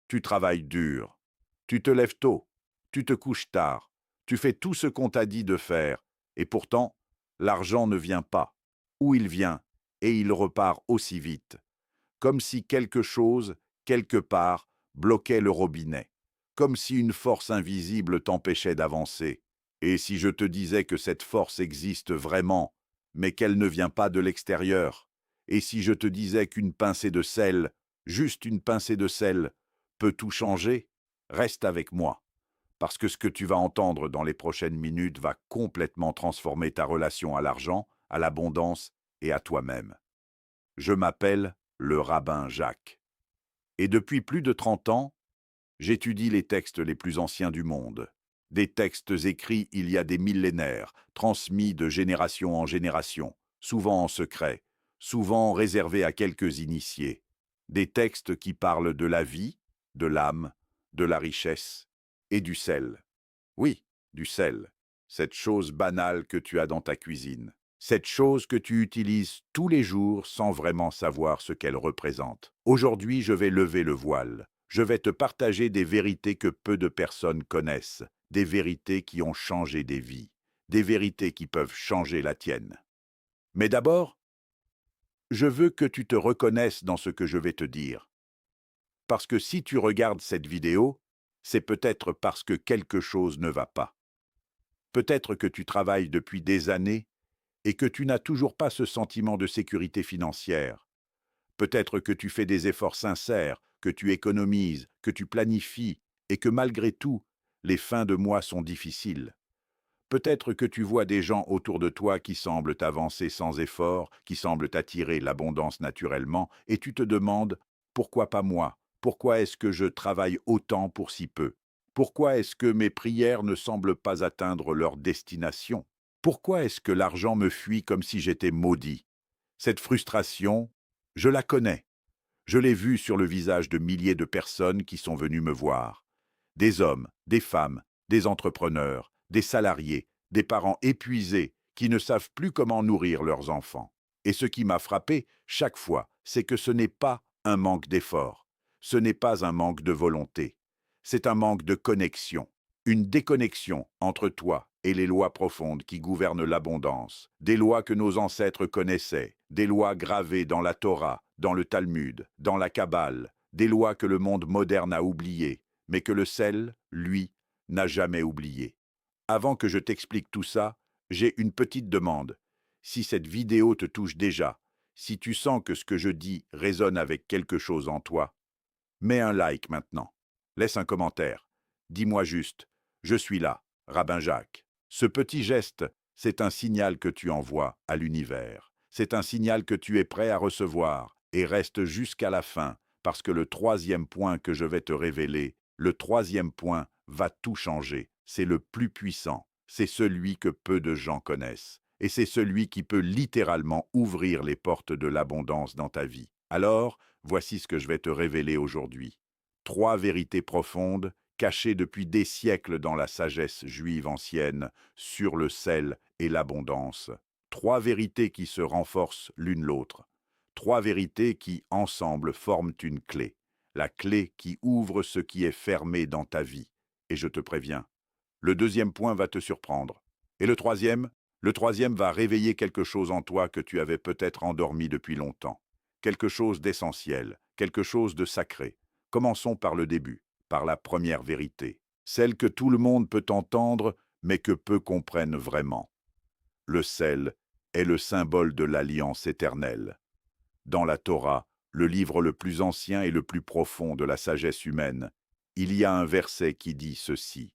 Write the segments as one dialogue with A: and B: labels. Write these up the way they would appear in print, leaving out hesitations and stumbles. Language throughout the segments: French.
A: Tu travailles dur. Tu te lèves tôt. Tu te couches tard. Tu fais tout ce qu'on t'a dit de faire. Et pourtant, l'argent ne vient pas. Ou il vient, et il repart aussi vite. Comme si quelque chose, quelque part, bloquait le robinet. Comme si une force invisible t'empêchait d'avancer. Et si je te disais que cette force existe vraiment, mais qu'elle ne vient pas de l'extérieur? Et si je te disais qu'une pincée de sel, juste une pincée de sel, peut tout changer? Reste avec moi, parce que ce que tu vas entendre dans les prochaines minutes va complètement transformer ta relation à l'argent, à l'abondance et à toi-même. Je m'appelle le rabbin Jacques. Et depuis plus de 30 ans, j'étudie les textes les plus anciens du monde. Des textes écrits il y a des millénaires, transmis de génération en génération, souvent en secret, souvent réservés à quelques initiés. Des textes qui parlent de la vie, de l'âme, de la richesse et du sel. Oui, du sel, cette chose banale que tu as dans ta cuisine. Cette chose que tu utilises tous les jours sans vraiment savoir ce qu'elle représente. Aujourd'hui, je vais lever le voile. Je vais te partager des vérités que peu de personnes connaissent, des vérités qui ont changé des vies, des vérités qui peuvent changer la tienne. Mais d'abord, je veux que tu te reconnaisses dans ce que je vais te dire. Parce que si tu regardes cette vidéo, c'est peut-être parce que quelque chose ne va pas. Peut-être que tu travailles depuis des années et que tu n'as toujours pas ce sentiment de sécurité financière. Peut-être que tu fais des efforts sincères, que tu économises, que tu planifies, et que malgré tout, les fins de mois sont difficiles. Peut-être que tu vois des gens autour de toi qui semblent avancer sans effort, qui semblent attirer l'abondance naturellement, et tu te demandes, pourquoi pas moi? Pourquoi est-ce que je travaille autant pour si peu? Pourquoi est-ce que mes prières ne semblent pas atteindre leur destination? Pourquoi est-ce que l'argent me fuit comme si j'étais maudit? Cette frustration, je la connais. Je l'ai vue sur le visage de milliers de personnes qui sont venues me voir. Des hommes, des femmes, des entrepreneurs, des salariés, des parents épuisés qui ne savent plus comment nourrir leurs enfants. Et ce qui m'a frappé chaque fois, c'est que ce n'est pas un manque d'effort, ce n'est pas un manque de volonté, c'est un manque de connexion, une déconnexion entre toi et les lois profondes qui gouvernent l'abondance, des lois que nos ancêtres connaissaient, des lois gravées dans la Torah, dans le Talmud, dans la Kabbale, des lois que le monde moderne a oubliées, mais que le sel, lui, n'a jamais oublié. Avant que je t'explique tout ça, j'ai une petite demande. Si cette vidéo te touche déjà, si tu sens que ce que je dis résonne avec quelque chose en toi, mets un like maintenant. Laisse un commentaire. Dis-moi juste, je suis là, Rabbin Jacques. Ce petit geste, c'est un signal que tu envoies à l'univers. C'est un signal que tu es prêt à recevoir et reste jusqu'à la fin, parce que le troisième point que je vais te révéler, le troisième point va tout changer. C'est le plus puissant. C'est celui que peu de gens connaissent. Et c'est celui qui peut littéralement ouvrir les portes de l'abondance dans ta vie. Alors, voici ce que je vais te révéler aujourd'hui. Trois vérités profondes, cachées depuis des siècles dans la sagesse juive ancienne, sur le sel et l'abondance. Trois vérités qui se renforcent l'une l'autre. Trois vérités qui, ensemble, forment une clé. La clé qui ouvre ce qui est fermé dans ta vie. Et je te préviens, le deuxième point va te surprendre. Et le troisième va réveiller quelque chose en toi que tu avais peut-être endormi depuis longtemps. Quelque chose d'essentiel, quelque chose de sacré. Commençons par le début, par la première vérité, celle que tout le monde peut entendre, mais que peu comprennent vraiment. Le sel est le symbole de l'alliance éternelle. Dans la Torah, le livre le plus ancien et le plus profond de la sagesse humaine, il y a un verset qui dit ceci.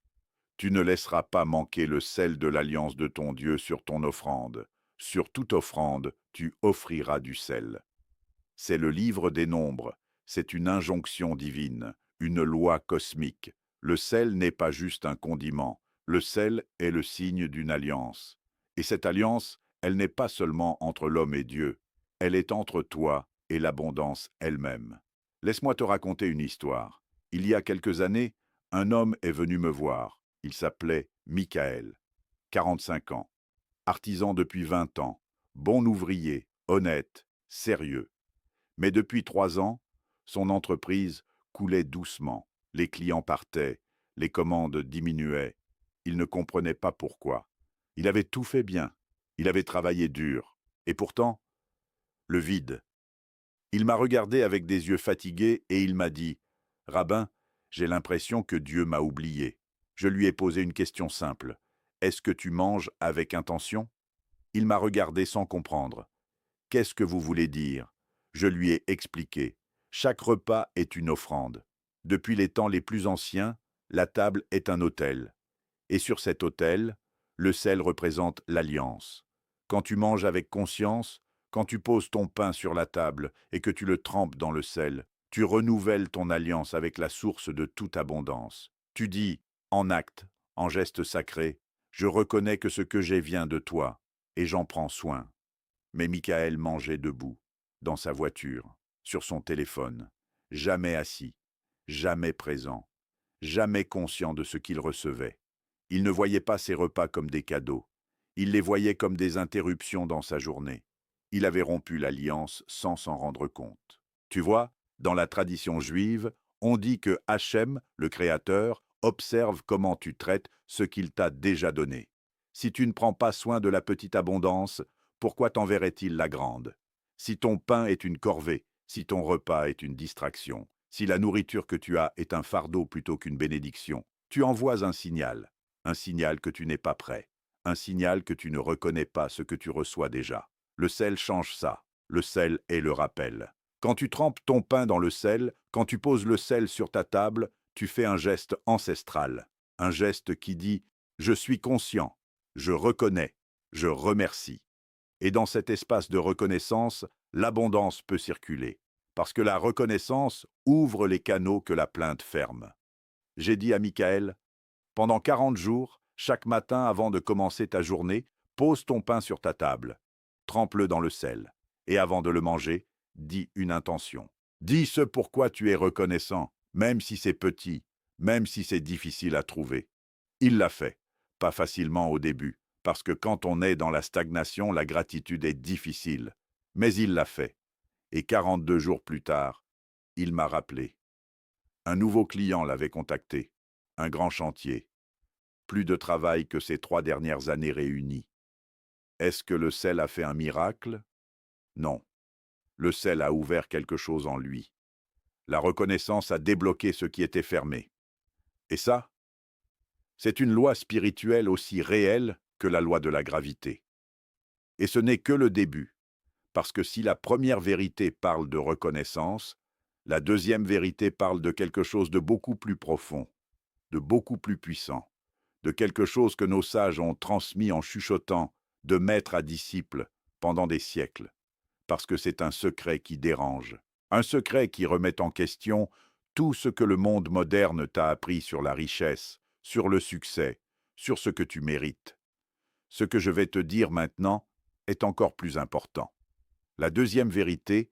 A: Tu ne laisseras pas manquer le sel de l'alliance de ton Dieu sur ton offrande. Sur toute offrande, tu offriras du sel. C'est le livre des nombres, c'est une injonction divine, une loi cosmique. Le sel n'est pas juste un condiment, le sel est le signe d'une alliance. Et cette alliance, elle n'est pas seulement entre l'homme et Dieu, elle est entre toi et l'abondance elle-même. Laisse-moi te raconter une histoire. Il y a quelques années, un homme est venu me voir. Il s'appelait Michael, 45 ans, artisan depuis 20 ans, bon ouvrier, honnête, sérieux. Mais depuis 3 ans, son entreprise coulait doucement. Les clients partaient, les commandes diminuaient. Il ne comprenait pas pourquoi. Il avait tout fait bien. Il avait travaillé dur. Et pourtant, le vide. Il m'a regardé avec des yeux fatigués et il m'a dit « Rabbin, j'ai l'impression que Dieu m'a oublié. » Je lui ai posé une question simple. « Est-ce que tu manges avec intention ?» Il m'a regardé sans comprendre. « Qu'est-ce que vous voulez dire ?» Je lui ai expliqué. Chaque repas est une offrande. Depuis les temps les plus anciens, la table est un autel. Et sur cet autel, le sel représente l'alliance. Quand tu manges avec conscience, quand tu poses ton pain sur la table et que tu le trempes dans le sel, tu renouvelles ton alliance avec la source de toute abondance. Tu dis, en acte, en geste sacré, je reconnais que ce que j'ai vient de toi, et j'en prends soin. Mais Michael mangeait debout, dans sa voiture, sur son téléphone, jamais assis, jamais présent, jamais conscient de ce qu'il recevait. Il ne voyait pas ses repas comme des cadeaux. Il les voyait comme des interruptions dans sa journée. Il avait rompu l'alliance sans s'en rendre compte. Tu vois, dans la tradition juive, on dit que Hachem, le Créateur, observe comment tu traites ce qu'il t'a déjà donné. Si tu ne prends pas soin de la petite abondance, pourquoi t'enverrait-il la grande? Si ton pain est une corvée, si ton repas est une distraction, si la nourriture que tu as est un fardeau plutôt qu'une bénédiction, tu envoies un signal que tu n'es pas prêt, un signal que tu ne reconnais pas ce que tu reçois déjà. Le sel change ça, le sel est le rappel. Quand tu trempes ton pain dans le sel, quand tu poses le sel sur ta table, tu fais un geste ancestral, un geste qui dit « je suis conscient, je reconnais, je remercie ». Et dans cet espace de reconnaissance, l'abondance peut circuler, parce que la reconnaissance ouvre les canaux que la plainte ferme. J'ai dit à Michael, pendant 40 jours, chaque matin avant de commencer ta journée, pose ton pain sur ta table, trempe-le dans le sel, et avant de le manger, dis une intention. Dis ce pourquoi tu es reconnaissant, même si c'est petit, même si c'est difficile à trouver. Il l'a fait, pas facilement au début, parce que quand on est dans la stagnation, la gratitude est difficile. Mais il l'a fait. Et 42 jours plus tard, il m'a rappelé. Un nouveau client l'avait contacté. Un grand chantier. Plus de travail que ces 3 dernières années réunies. Est-ce que le sel a fait un miracle? Non. Le sel a ouvert quelque chose en lui. La reconnaissance a débloqué ce qui était fermé. Et ça, c'est une loi spirituelle aussi réelle que la loi de la gravité. Et ce n'est que le début, parce que si la première vérité parle de reconnaissance, la deuxième vérité parle de quelque chose de beaucoup plus profond, de beaucoup plus puissant, de quelque chose que nos sages ont transmis en chuchotant, de maître à disciple, pendant des siècles, parce que c'est un secret qui dérange, un secret qui remet en question tout ce que le monde moderne t'a appris sur la richesse, sur le succès, sur ce que tu mérites. Ce que je vais te dire maintenant est encore plus important. La deuxième vérité,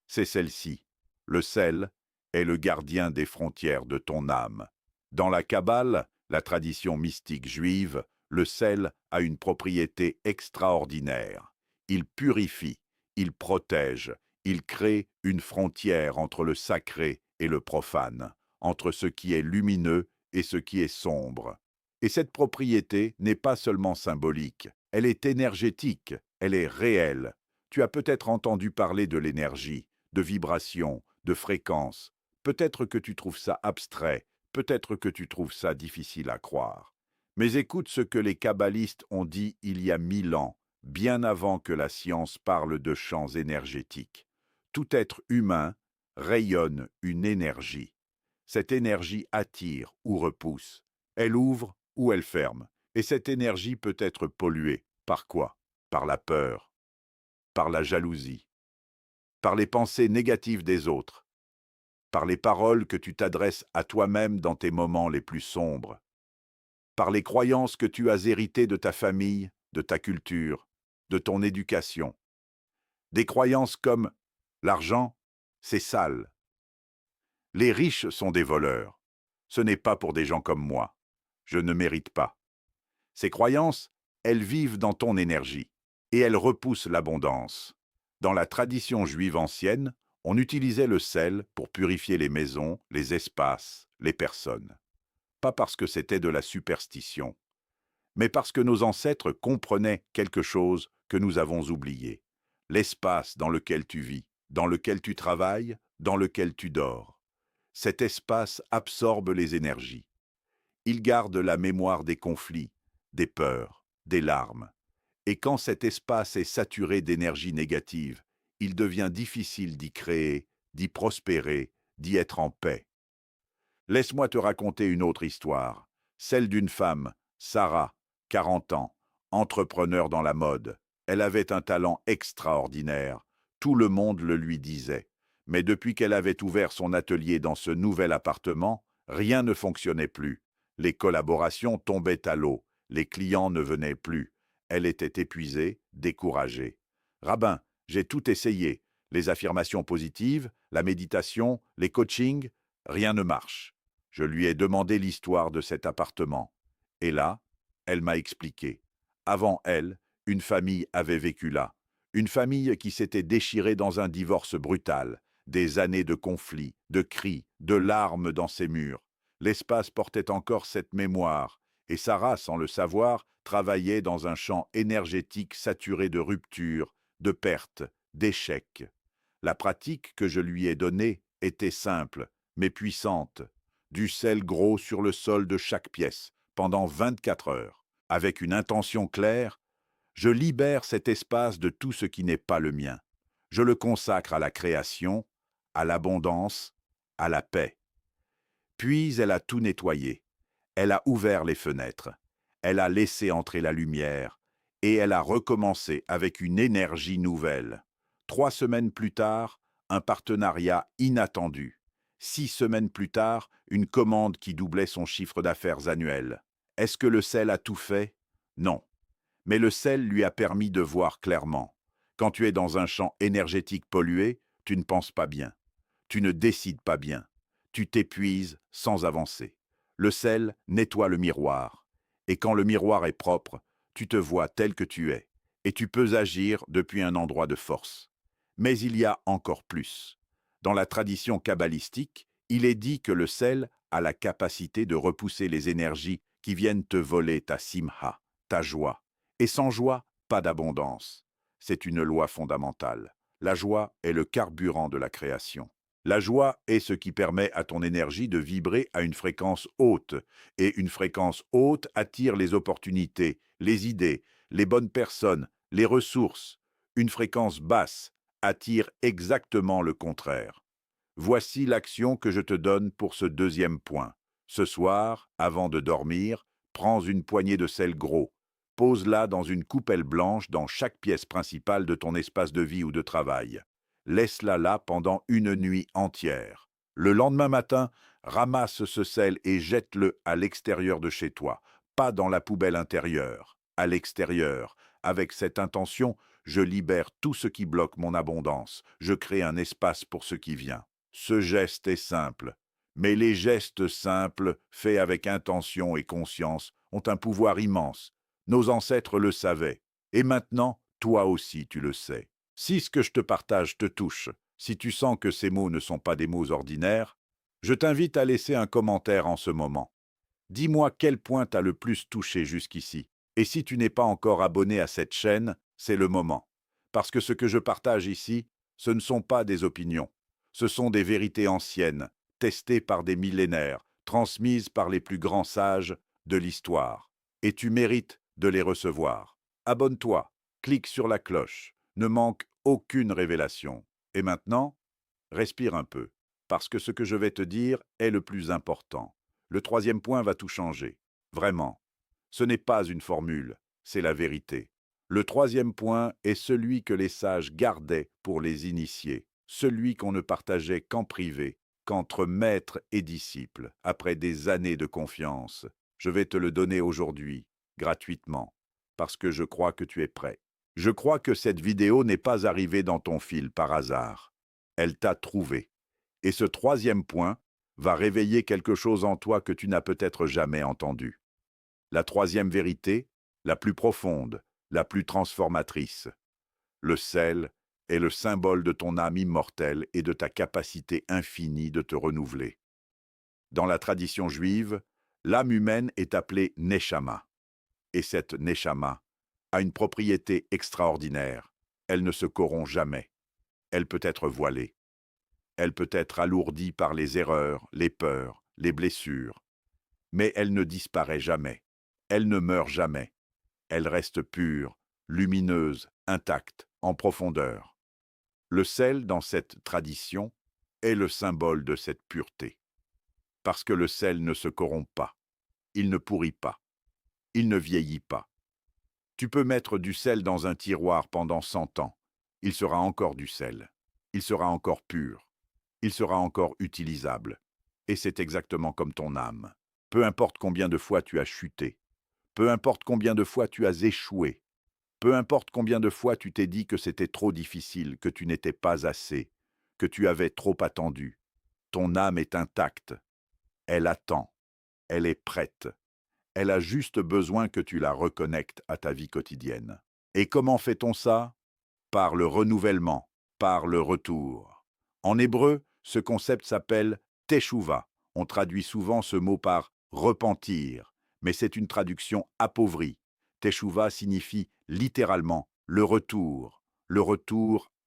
A: c'est celle-ci. Le sel est le gardien des frontières de ton âme. Dans la Kabbale, la tradition mystique juive, le sel a une propriété extraordinaire. Il purifie, il protège, il crée une frontière entre le sacré et le profane, entre ce qui est lumineux et ce qui est sombre. Et cette propriété n'est pas seulement symbolique, elle est énergétique, elle est réelle. Tu as peut-être entendu parler de l'énergie, de vibration, de fréquence. Peut-être que tu trouves ça abstrait, peut-être que tu trouves ça difficile à croire. Mais écoute ce que les kabbalistes ont dit il y a 1000 ans, bien avant que la science parle de champs énergétiques. Tout être humain rayonne une énergie. Cette énergie attire ou repousse. Elle ouvre ou elle ferme. Et cette énergie peut être polluée. Par quoi? Par la peur, par la jalousie, par les pensées négatives des autres, par les paroles que tu t'adresses à toi-même dans tes moments les plus sombres, par les croyances que tu as héritées de ta famille, de ta culture, de ton éducation. Des croyances comme « l'argent, c'est sale »,« les riches sont des voleurs »,« ce n'est pas pour des gens comme moi »,« je ne mérite pas ». Ces croyances, elles vivent dans ton énergie et elles repoussent l'abondance. Dans la tradition juive ancienne, On utilisait le sel pour purifier les maisons, les espaces, les personnes. Pas parce que c'était de la superstition, mais parce que nos ancêtres comprenaient quelque chose que nous avons oublié. L'espace dans lequel tu vis, dans lequel tu travailles, dans lequel tu dors. Cet espace absorbe les énergies. Il garde la mémoire des conflits, des peurs, des larmes. Et quand cet espace est saturé d'énergie négative, il devient difficile d'y créer, d'y prospérer, d'y être en paix. Laisse-moi te raconter une autre histoire, celle d'une femme, Sarah, 40 ans, entrepreneur dans la mode. Elle avait un talent extraordinaire, tout le monde le lui disait. Mais depuis qu'elle avait ouvert son atelier dans ce nouvel appartement, rien ne fonctionnait plus. Les collaborations tombaient à l'eau, les clients ne venaient plus. Elle était épuisée, découragée. Rabbin, j'ai tout essayé, les affirmations positives, la méditation, les coachings, rien ne marche. Je lui ai demandé l'histoire de cet appartement. Et là, elle m'a expliqué. Avant elle, une famille avait vécu là. Une famille qui s'était déchirée dans un divorce brutal. Des années de conflits, de cris, de larmes dans ses murs. L'espace portait encore cette mémoire. Et Sarah, sans le savoir, travaillait dans un champ énergétique saturé de ruptures, de pertes, d'échecs. La pratique que je lui ai donnée était simple, mais puissante. Du sel gros sur le sol de chaque pièce, pendant 24 heures. Avec une intention claire, je libère cet espace de tout ce qui n'est pas le mien. Je le consacre à la création, à l'abondance, à la paix. Puis elle a tout nettoyé. Elle a ouvert les fenêtres. Elle a laissé entrer la lumière. Et elle a recommencé avec une énergie nouvelle. 3 semaines plus tard, un partenariat inattendu. 6 semaines plus tard, une commande qui doublait son chiffre d'affaires annuel. Est-ce que le sel a tout fait? Non. Mais le sel lui a permis de voir clairement. Quand tu es dans un champ énergétique pollué, tu ne penses pas bien. Tu ne décides pas bien. Tu t'épuises sans avancer. Le sel nettoie le miroir. Et quand le miroir est propre, tu te vois tel que tu es. Et tu peux agir depuis un endroit de force. Mais il y a encore plus. Dans la tradition kabbalistique, il est dit que le sel a la capacité de repousser les énergies qui viennent te voler ta simha, ta joie. Et sans joie, pas d'abondance. C'est une loi fondamentale. La joie est le carburant de la création. La joie est ce qui permet à ton énergie de vibrer à une fréquence haute. Et une fréquence haute attire les opportunités, les idées, les bonnes personnes, les ressources. Une fréquence basse attire exactement le contraire. Voici l'action que je te donne pour ce deuxième point. Ce soir, avant de dormir, prends une poignée de sel gros. Pose-la dans une coupelle blanche dans chaque pièce principale de ton espace de vie ou de travail. Laisse-la là pendant une nuit entière. Le lendemain matin, ramasse ce sel et jette-le à l'extérieur de chez toi, pas dans la poubelle intérieure, à l'extérieur. Avec cette intention, je libère tout ce qui bloque mon abondance, je crée un espace pour ce qui vient. Ce geste est simple, mais les gestes simples, faits avec intention et conscience, ont un pouvoir immense. Nos ancêtres le savaient, et maintenant, toi aussi tu le sais. Si ce que je te partage te touche, si tu sens que ces mots ne sont pas des mots ordinaires, je t'invite à laisser un commentaire en ce moment. Dis-moi quel point t'a le plus touché jusqu'ici. Et si tu n'es pas encore abonné à cette chaîne, c'est le moment. Parce que ce que je partage ici, ce ne sont pas des opinions. Ce sont des vérités anciennes, testées par des millénaires, transmises par les plus grands sages de l'histoire. Et tu mérites de les recevoir. Abonne-toi, clique sur la cloche, ne manque aucune révélation. Et maintenant, respire un peu, parce que ce que je vais te dire est le plus important. Le troisième point va tout changer. Vraiment. Ce n'est pas une formule, c'est la vérité. Le troisième point est celui que les sages gardaient pour les initiés, celui qu'on ne partageait qu'en privé, qu'entre maître et disciple, après des années de confiance. Je vais te le donner aujourd'hui, gratuitement, parce que je crois que tu es prêt. Je crois que cette vidéo n'est pas arrivée dans ton fil par hasard. Elle t'a trouvé. Et ce troisième point va réveiller quelque chose en toi que tu n'as peut-être jamais entendu. La troisième vérité, la plus profonde, la plus transformatrice. Le sel est le symbole de ton âme immortelle et de ta capacité infinie de te renouveler. Dans la tradition juive, l'âme humaine est appelée Neshama. Et cette Neshama a une propriété extraordinaire. Elle ne se corrompt jamais. Elle peut être voilée. Elle peut être alourdie par les erreurs, les peurs, les blessures. Mais elle ne disparaît jamais. Elle ne meurt jamais. Elle reste pure, lumineuse, intacte, en profondeur. Le sel, dans cette tradition, est le symbole de cette pureté. Parce que le sel ne se corrompt pas. Il ne pourrit pas. Il ne vieillit pas. Tu peux mettre du sel dans un tiroir pendant 100 ans. Il sera encore du sel. Il sera encore pur. Il sera encore utilisable. Et c'est exactement comme ton âme. Peu importe combien de fois tu as chuté, peu importe combien de fois tu as échoué, peu importe combien de fois tu t'es dit que c'était trop difficile, que tu n'étais pas assez, que tu avais trop attendu, ton âme est intacte. Elle attend. Elle est prête. Elle a juste besoin que tu la reconnectes à ta vie quotidienne. Et comment fait-on ça? Par le renouvellement, par le retour. En hébreu, ce concept s'appelle teshuva. On traduit souvent ce mot par repentir, mais c'est une traduction appauvrie. Teshuva signifie littéralement le retour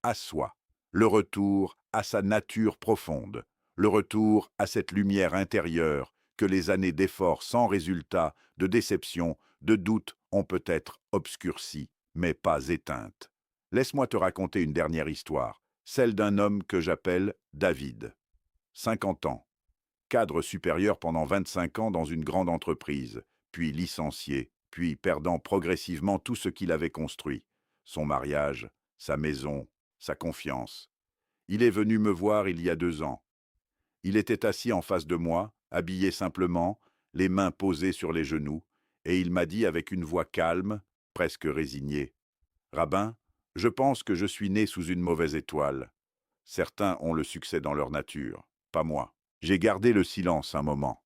A: à soi, le retour à sa nature profonde, le retour à cette lumière intérieure que les années d'efforts sans résultat, de déception, de doute ont peut-être obscurci, mais pas éteinte. Laisse-moi te raconter une dernière histoire, celle d'un homme que j'appelle David. 50 ans, cadre supérieur pendant 25 ans dans une grande entreprise, puis licencié, puis perdant progressivement tout ce qu'il avait construit, son mariage, sa maison, sa confiance. Il est venu me voir il y a 2 ans. Il était assis en face de moi, habillé simplement, les mains posées sur les genoux, et il m'a dit avec une voix calme, presque résignée, « Rabbin, je pense que je suis né sous une mauvaise étoile. Certains ont le succès dans leur nature, pas moi. » J'ai gardé le silence un moment.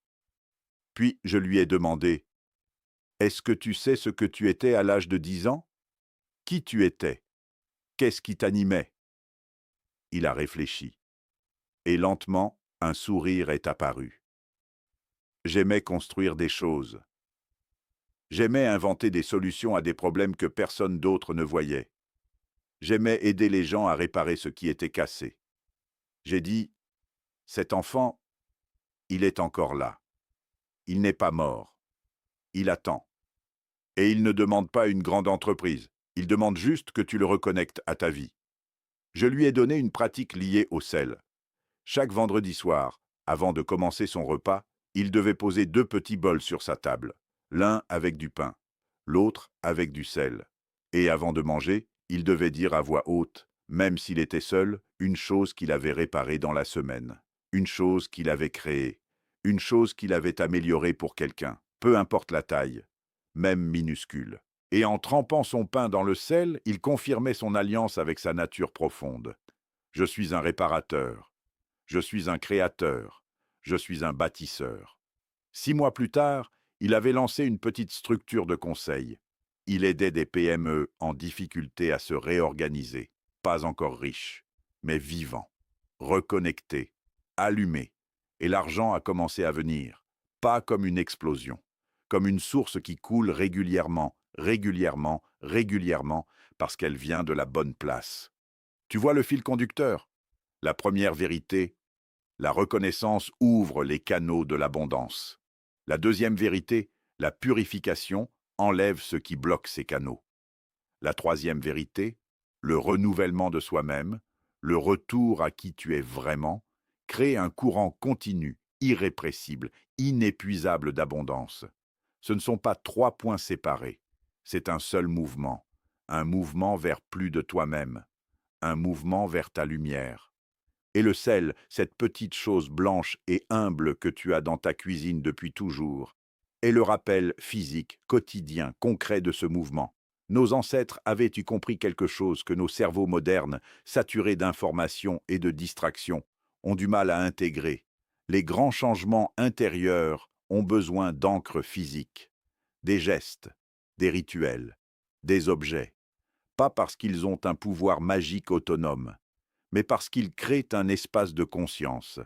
A: Puis je lui ai demandé, « Est-ce que tu sais ce que tu étais à l'âge de 10 ans? Qui tu étais? Qu'est-ce qui t'animait ?» Il a réfléchi. Et lentement, un sourire est apparu. J'aimais construire des choses. J'aimais inventer des solutions à des problèmes que personne d'autre ne voyait. J'aimais aider les gens à réparer ce qui était cassé. J'ai dit, cet enfant, il est encore là. Il n'est pas mort. Il attend. Et il ne demande pas une grande entreprise. Il demande juste que tu le reconnectes à ta vie. Je lui ai donné une pratique liée au sel. Chaque vendredi soir, avant de commencer son repas, il devait poser 2 petits bols sur sa table, l'un avec du pain, l'autre avec du sel. Et avant de manger, il devait dire à voix haute, même s'il était seul, une chose qu'il avait réparée dans la semaine, une chose qu'il avait créée, une chose qu'il avait améliorée pour quelqu'un, peu importe la taille, même minuscule. Et en trempant son pain dans le sel, il confirmait son alliance avec sa nature profonde. Je suis un réparateur. Je suis un créateur. Je suis un bâtisseur. 6 mois plus tard, il avait lancé une petite structure de conseil. Il aidait des PME en difficulté à se réorganiser, pas encore riches, mais vivants, reconnectés, allumés. Et l'argent a commencé à venir, pas comme une explosion, comme une source qui coule régulièrement, régulièrement, régulièrement, parce qu'elle vient de la bonne place. Tu vois le fil conducteur? La première vérité, la reconnaissance ouvre les canaux de l'abondance. La deuxième vérité, la purification, enlève ce qui bloque ces canaux. La troisième vérité, le renouvellement de soi-même, le retour à qui tu es vraiment, crée un courant continu, irrépressible, inépuisable d'abondance. Ce ne sont pas 3 points séparés, c'est un seul mouvement, un mouvement vers plus de toi-même, un mouvement vers ta lumière. Et le sel, cette petite chose blanche et humble que tu as dans ta cuisine depuis toujours, est le rappel physique, quotidien, concret de ce mouvement. Nos ancêtres avaient-ils compris quelque chose que nos cerveaux modernes, saturés d'informations et de distractions, ont du mal à intégrer? Les grands changements intérieurs ont besoin d'encre physique, des gestes, des rituels, des objets. pas parce qu'ils ont un pouvoir magique autonome, mais parce qu'ils créent un espace de conscience.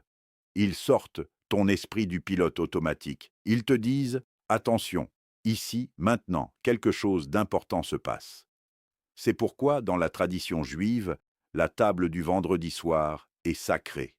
A: Ils sortent ton esprit du pilote automatique. Ils te disent « Attention, ici, maintenant, quelque chose d'important se passe ». C'est pourquoi, dans la tradition juive, la table du vendredi soir est sacrée.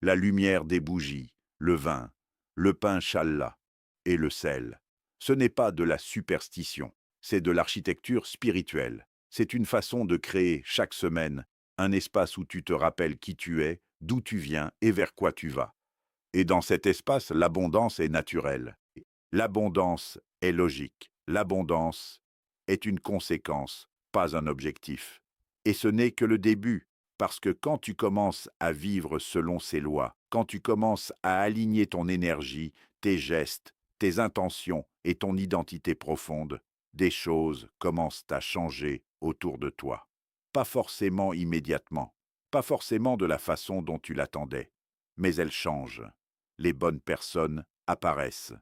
A: La lumière des bougies, le vin, le pain challah et le sel. Ce n'est pas de la superstition, c'est de l'architecture spirituelle. C'est une façon de créer, chaque semaine, un espace où tu te rappelles qui tu es, d'où tu viens et vers quoi tu vas. Et dans cet espace, l'abondance est naturelle. L'abondance est logique. L'abondance est une conséquence, pas un objectif. Et ce n'est que le début, parce que quand tu commences à vivre selon ces lois, quand tu commences à aligner ton énergie, tes gestes, tes intentions et ton identité profonde, des choses commencent à changer autour de toi. Pas forcément immédiatement, pas forcément de la façon dont tu l'attendais, mais elles changent. Les bonnes personnes apparaissent.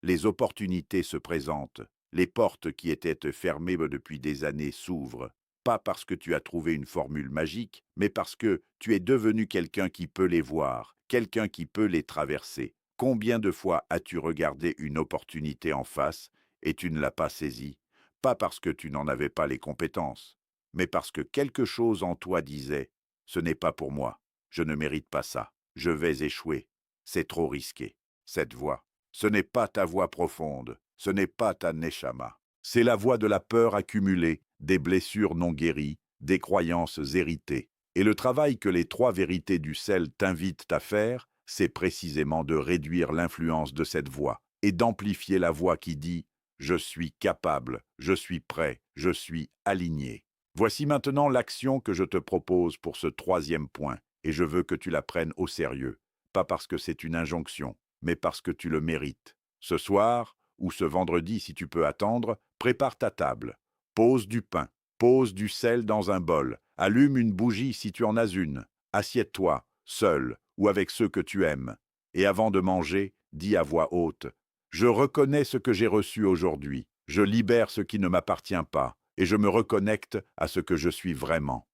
A: Les opportunités se présentent. Les portes qui étaient fermées depuis des années s'ouvrent. Pas parce que tu as trouvé une formule magique, mais parce que tu es devenu quelqu'un qui peut les voir, quelqu'un qui peut les traverser. Combien de fois as-tu regardé une opportunité en face et tu ne l'as pas saisie? Pas parce que tu n'en avais pas les compétences, mais parce que quelque chose en toi disait « Ce n'est pas pour moi, je ne mérite pas ça, je vais échouer, c'est trop risqué ». Cette voix, ce n'est pas ta voix profonde, ce n'est pas ta neshama. C'est la voix de la peur accumulée, des blessures non guéries, des croyances héritées. Et le travail que les 3 vérités du sel t'invitent à faire, c'est précisément de réduire l'influence de cette voix et d'amplifier la voix qui dit « Je suis capable, je suis prêt, je suis aligné ». Voici maintenant l'action que je te propose pour ce 3e point, et je veux que tu la prennes au sérieux, pas parce que c'est une injonction, mais parce que tu le mérites. Ce soir, ou ce vendredi si tu peux attendre, prépare ta table, pose du pain, pose du sel dans un bol, allume une bougie si tu en as une, assieds-toi, seul ou avec ceux que tu aimes, et avant de manger, dis à voix haute « Je reconnais ce que j'ai reçu aujourd'hui, je libère ce qui ne m'appartient pas, et je me reconnecte à ce que je suis vraiment. »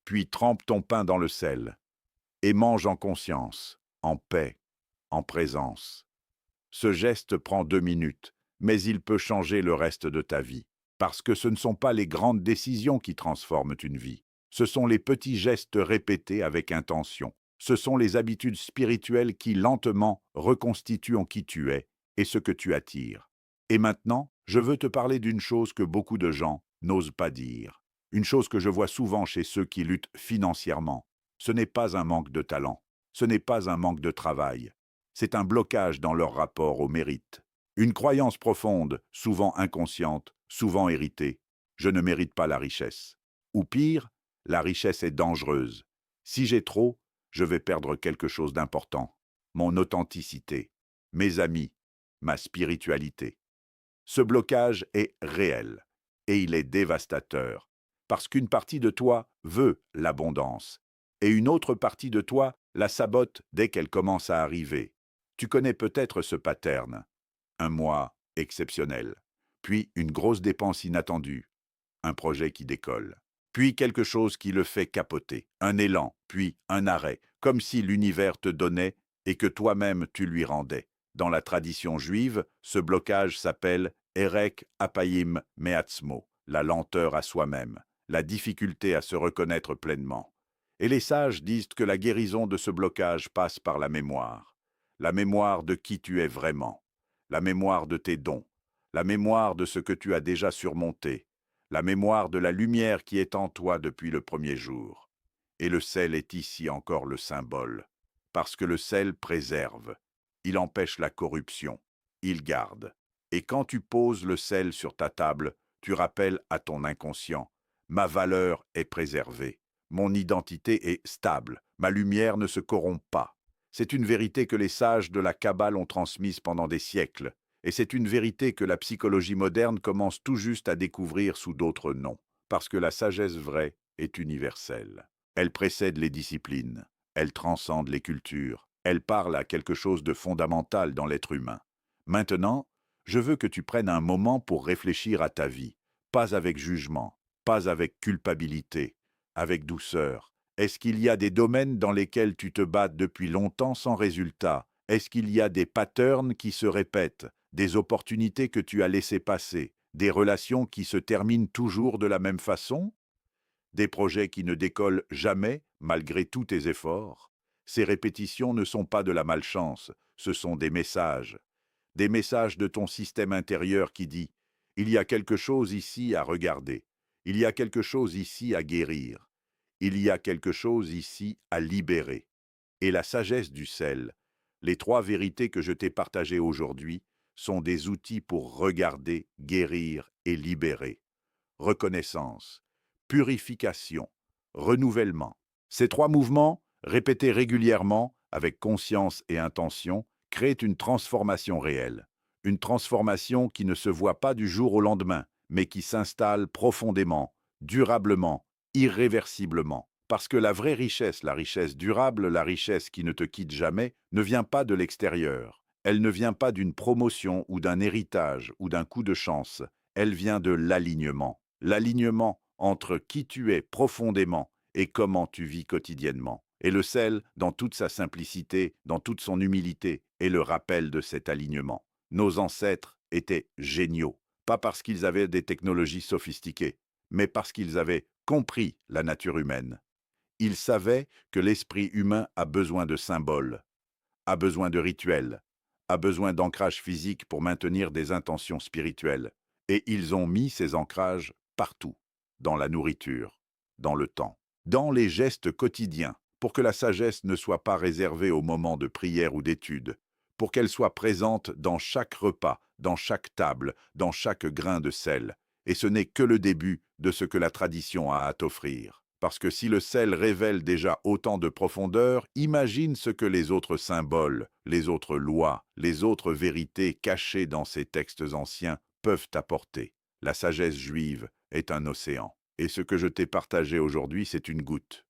A: Puis trempe ton pain dans le sel, et mange en conscience, en paix, en présence. Ce geste prend 2 minutes, mais il peut changer le reste de ta vie. Parce que ce ne sont pas les grandes décisions qui transforment une vie. Ce sont les petits gestes répétés avec intention. Ce sont les habitudes spirituelles qui lentement reconstituent qui tu es et ce que tu attires. Et maintenant, je veux te parler d'une chose que beaucoup de gens n'osent pas dire. Une chose que je vois souvent chez ceux qui luttent financièrement. Ce n'est pas un manque de talent. Ce n'est pas un manque de travail. C'est un blocage dans leur rapport au mérite. Une croyance profonde, souvent inconsciente, souvent héritée. Je ne mérite pas la richesse. Ou pire, la richesse est dangereuse. Si j'ai trop, je vais perdre quelque chose d'important. Mon authenticité, mes amis, ma spiritualité. Ce blocage est réel et il est dévastateur. Parce qu'une partie de toi veut l'abondance et une autre partie de toi la sabote dès qu'elle commence à arriver. Tu connais peut-être ce pattern. Un mois exceptionnel, puis une grosse dépense inattendue, un projet qui décolle, puis quelque chose qui le fait capoter, un élan, puis un arrêt, comme si l'univers te donnait et que toi-même tu lui rendais. Dans la tradition juive, ce blocage s'appelle Erek Apayim Meatzmo, la lenteur à soi-même, la difficulté à se reconnaître pleinement. Et les sages disent que la guérison de ce blocage passe par la mémoire de qui tu es vraiment, la mémoire de tes dons, la mémoire de ce que tu as déjà surmonté, la mémoire de la lumière qui est en toi depuis le premier jour. Et le sel est ici encore le symbole, parce que le sel préserve, il empêche la corruption, il garde. Et quand tu poses le sel sur ta table, tu rappelles à ton inconscient, ma valeur est préservée, mon identité est stable, ma lumière ne se corrompt pas. C'est une vérité que les sages de la Kabbale ont transmise pendant des siècles, et c'est une vérité que la psychologie moderne commence tout juste à découvrir sous d'autres noms, parce que la sagesse vraie est universelle. Elle précède les disciplines, elle transcende les cultures, elle parle à quelque chose de fondamental dans l'être humain. Maintenant, je veux que tu prennes un moment pour réfléchir à ta vie, pas avec jugement, pas avec culpabilité, avec douceur. Est-ce qu'il y a des domaines dans lesquels tu te bats depuis longtemps sans résultat? Est-ce qu'il y a des patterns qui se répètent, des opportunités que tu as laissées passer, des relations qui se terminent toujours de la même façon? Des projets qui ne décollent jamais malgré tous tes efforts? Ces répétitions ne sont pas de la malchance, ce sont des messages de ton système intérieur qui dit « Il y a quelque chose ici à regarder, il y a quelque chose ici à guérir, il y a quelque chose ici à libérer. » Et la sagesse du sel, les trois vérités que je t'ai partagées aujourd'hui, sont des outils pour regarder, guérir et libérer. Reconnaissance, purification, renouvellement. Ces trois mouvements, répétés régulièrement, avec conscience et intention, créent une transformation réelle. Une transformation qui ne se voit pas du jour au lendemain, mais qui s'installe profondément, durablement, irréversiblement. Parce que la vraie richesse, la richesse durable, la richesse qui ne te quitte jamais, ne vient pas de l'extérieur. Elle ne vient pas d'une promotion ou d'un héritage ou d'un coup de chance. Elle vient de l'alignement. L'alignement entre qui tu es profondément et comment tu vis quotidiennement. Et le sel, dans toute sa simplicité, dans toute son humilité, est le rappel de cet alignement. Nos ancêtres étaient géniaux, pas parce qu'ils avaient des technologies sophistiquées, mais parce qu'ils avaient compris la nature humaine. Ils savaient que l'esprit humain a besoin de symboles, a besoin de rituels, a besoin d'ancrage physique pour maintenir des intentions spirituelles. Et ils ont mis ces ancrages partout, dans la nourriture, dans le temps, dans les gestes quotidiens, pour que la sagesse ne soit pas réservée aux moments de prière ou d'étude, pour qu'elle soit présente dans chaque repas, dans chaque table, dans chaque grain de sel. Et ce n'est que le début de ce que la tradition a à t'offrir. Parce que si le sel révèle déjà autant de profondeur, imagine ce que les autres symboles, les autres lois, les autres vérités cachées dans ces textes anciens peuvent apporter. La sagesse juive est un océan. Et ce que je t'ai partagé aujourd'hui, c'est une goutte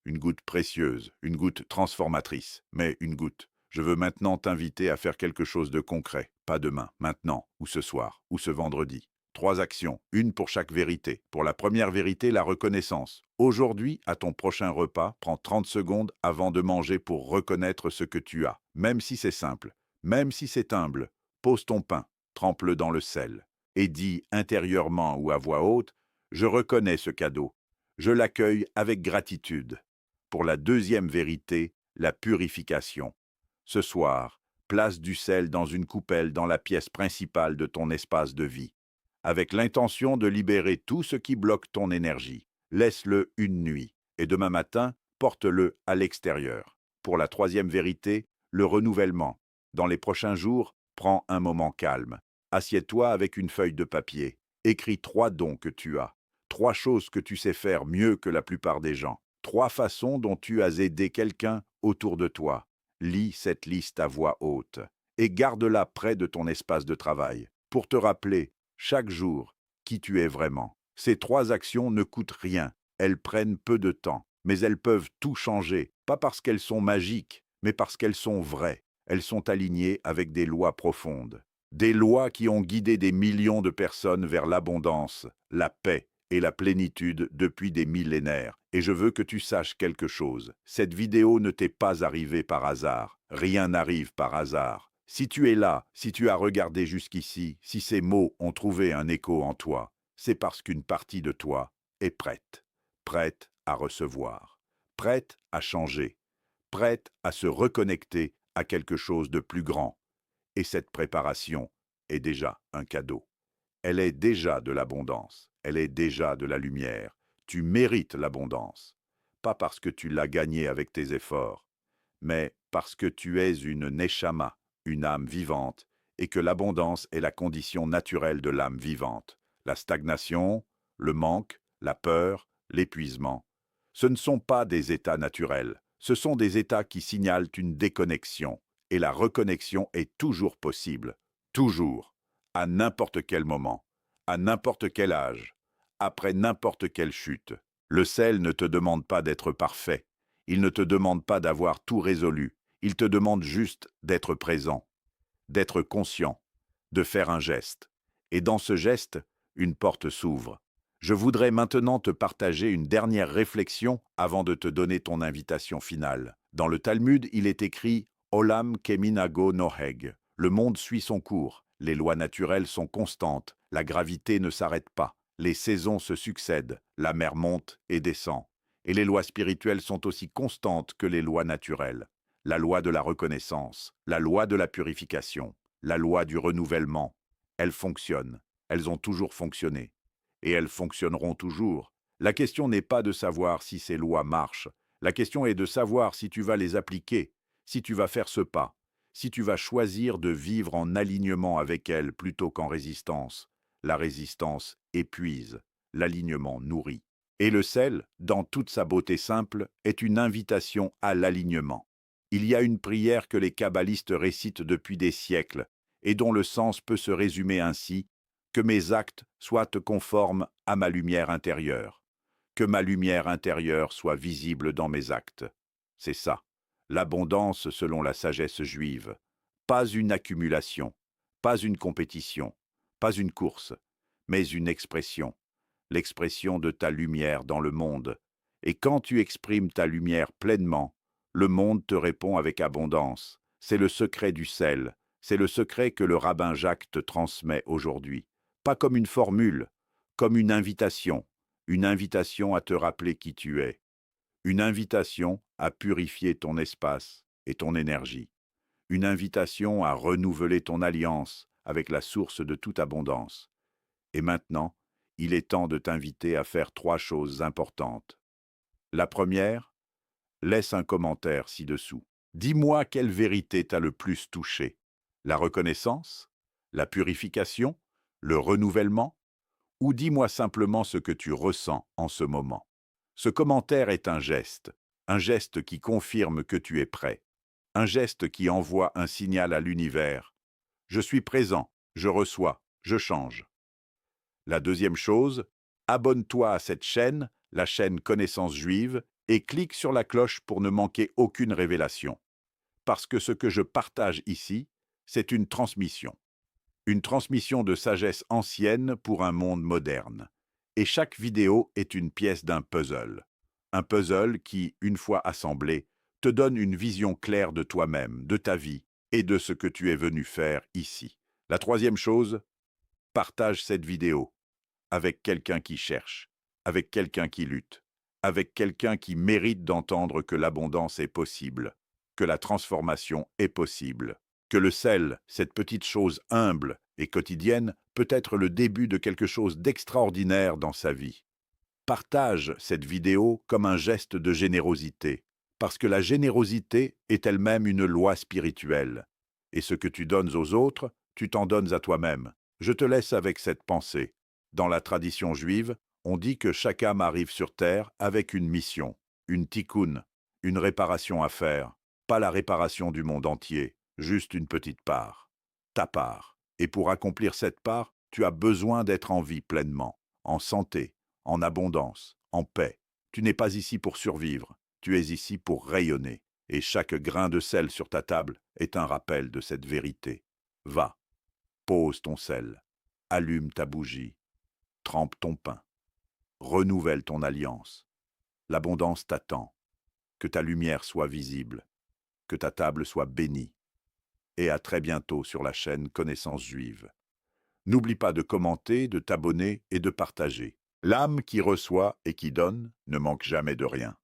A: précieuse, une goutte transformatrice, mais une goutte. Je veux maintenant t'inviter à faire quelque chose de concret, pas demain, maintenant, ou ce soir, ou ce vendredi. 3 actions, une pour chaque vérité. Pour la première vérité, la reconnaissance. Aujourd'hui, à ton prochain repas, prends 30 secondes avant de manger pour reconnaître ce que tu as. Même si c'est simple, même si c'est humble, pose ton pain, trempe-le dans le sel, et dis intérieurement ou à voix haute, je reconnais ce cadeau, je l'accueille avec gratitude. Pour la deuxième vérité, la purification. Ce soir, place du sel dans une coupelle dans la pièce principale de ton espace de vie, avec l'intention de libérer tout ce qui bloque ton énergie. Laisse-le une nuit, et demain matin, porte-le à l'extérieur. Pour la troisième vérité, le renouvellement. Dans les prochains jours, prends un moment calme. Assieds-toi avec une feuille de papier. Écris 3 dons que tu as. 3 choses que tu sais faire mieux que la plupart des gens. 3 façons dont tu as aidé quelqu'un autour de toi. Lis cette liste à voix haute et garde-la près de ton espace de travail pour te rappeler chaque jour qui tu es vraiment. Ces 3 actions ne coûtent rien, elles prennent peu de temps, mais elles peuvent tout changer, pas parce qu'elles sont magiques, mais parce qu'elles sont vraies. Elles sont alignées avec des lois profondes. Des lois qui ont guidé des millions de personnes vers l'abondance, la paix et la plénitude depuis des millénaires. Et je veux que tu saches quelque chose. Cette vidéo ne t'est pas arrivée par hasard. Rien n'arrive par hasard. Si tu es là, si tu as regardé jusqu'ici, si ces mots ont trouvé un écho en toi, c'est parce qu'une partie de toi est prête. Prête à recevoir. Prête à changer. Prête à se reconnecter à quelque chose de plus grand. Et cette préparation est déjà un cadeau. Elle est déjà de l'abondance. Elle est déjà de la lumière. Tu mérites l'abondance. Pas parce que tu l'as gagnée avec tes efforts, mais parce que tu es une neshama, une âme vivante, et que l'abondance est la condition naturelle de l'âme vivante. La stagnation, le manque, la peur, l'épuisement, ce ne sont pas des états naturels, ce sont des états qui signalent une déconnexion, et la reconnexion est toujours possible, toujours, à n'importe quel moment, à n'importe quel âge, après n'importe quelle chute. Le sel ne te demande pas d'être parfait, il ne te demande pas d'avoir tout résolu, il te demande juste d'être présent, d'être conscient, de faire un geste. Et dans ce geste, une porte s'ouvre. Je voudrais maintenant te partager une dernière réflexion avant de te donner ton invitation finale. Dans le Talmud, il est écrit « Olam keminago noheg ». Le monde suit son cours, les lois naturelles sont constantes, la gravité ne s'arrête pas, les saisons se succèdent, la mer monte et descend. Et les lois spirituelles sont aussi constantes que les lois naturelles. La loi de la reconnaissance, la loi de la purification, la loi du renouvellement. Elles fonctionnent, elles ont toujours fonctionné. Et elles fonctionneront toujours. La question n'est pas de savoir si ces lois marchent, la question est de savoir si tu vas les appliquer, si tu vas faire ce pas, si tu vas choisir de vivre en alignement avec elles plutôt qu'en résistance. La résistance épuise, l'alignement nourrit. Et le sel, dans toute sa beauté simple, est une invitation à l'alignement. Il y a une prière que les kabbalistes récitent depuis des siècles, et dont le sens peut se résumer ainsi: que mes actes soient conformes à ma lumière intérieure, que ma lumière intérieure soit visible dans mes actes. C'est ça, l'abondance selon la sagesse juive. Pas une accumulation, pas une compétition, pas une course, mais une expression. L'expression de ta lumière dans le monde. Et quand tu exprimes ta lumière pleinement, le monde te répond avec abondance. C'est le secret du sel, c'est le secret que le rabbin Jacques te transmet aujourd'hui. Pas comme une formule, comme une invitation à te rappeler qui tu es, une invitation à purifier ton espace et ton énergie, une invitation à renouveler ton alliance avec la source de toute abondance. Et maintenant, il est temps de t'inviter à faire 3 choses importantes. La première, laisse un commentaire ci-dessous. Dis-moi quelle vérité t'a le plus touché. La reconnaissance, la purification, le renouvellement, ou dis-moi simplement ce que tu ressens en ce moment. Ce commentaire est un geste qui confirme que tu es prêt, un geste qui envoie un signal à l'univers. Je suis présent, je reçois, je change. La deuxième chose, abonne-toi à cette chaîne, la chaîne Connaissance Juive, et clique sur la cloche pour ne manquer aucune révélation. Parce que ce que je partage ici, c'est une transmission de sagesse ancienne pour un monde moderne. Et chaque vidéo est une pièce d'un puzzle. Un puzzle qui, une fois assemblé, te donne une vision claire de toi-même, de ta vie et de ce que tu es venu faire ici. La troisième chose, partage cette vidéo avec quelqu'un qui cherche, avec quelqu'un qui lutte, avec quelqu'un qui mérite d'entendre que l'abondance est possible, que la transformation est possible, que le sel, cette petite chose humble et quotidienne, peut être le début de quelque chose d'extraordinaire dans sa vie. Partage cette vidéo comme un geste de générosité, parce que la générosité est elle-même une loi spirituelle. Et ce que tu donnes aux autres, tu t'en donnes à toi-même. Je te laisse avec cette pensée. Dans la tradition juive, on dit que chaque âme arrive sur terre avec une mission, une tikkun, une réparation à faire, pas la réparation du monde entier, juste une petite part, ta part. Et pour accomplir cette part, tu as besoin d'être en vie pleinement, en santé, en abondance, en paix. Tu n'es pas ici pour survivre, tu es ici pour rayonner. Et chaque grain de sel sur ta table est un rappel de cette vérité. Va, pose ton sel, allume ta bougie, trempe ton pain, renouvelle ton alliance. L'abondance t'attend. Que ta lumière soit visible, que ta table soit bénie. Et à très bientôt sur la chaîne Connaissance Juive. N'oublie pas de commenter, de t'abonner et de partager. L'âme qui reçoit et qui donne ne manque jamais de rien.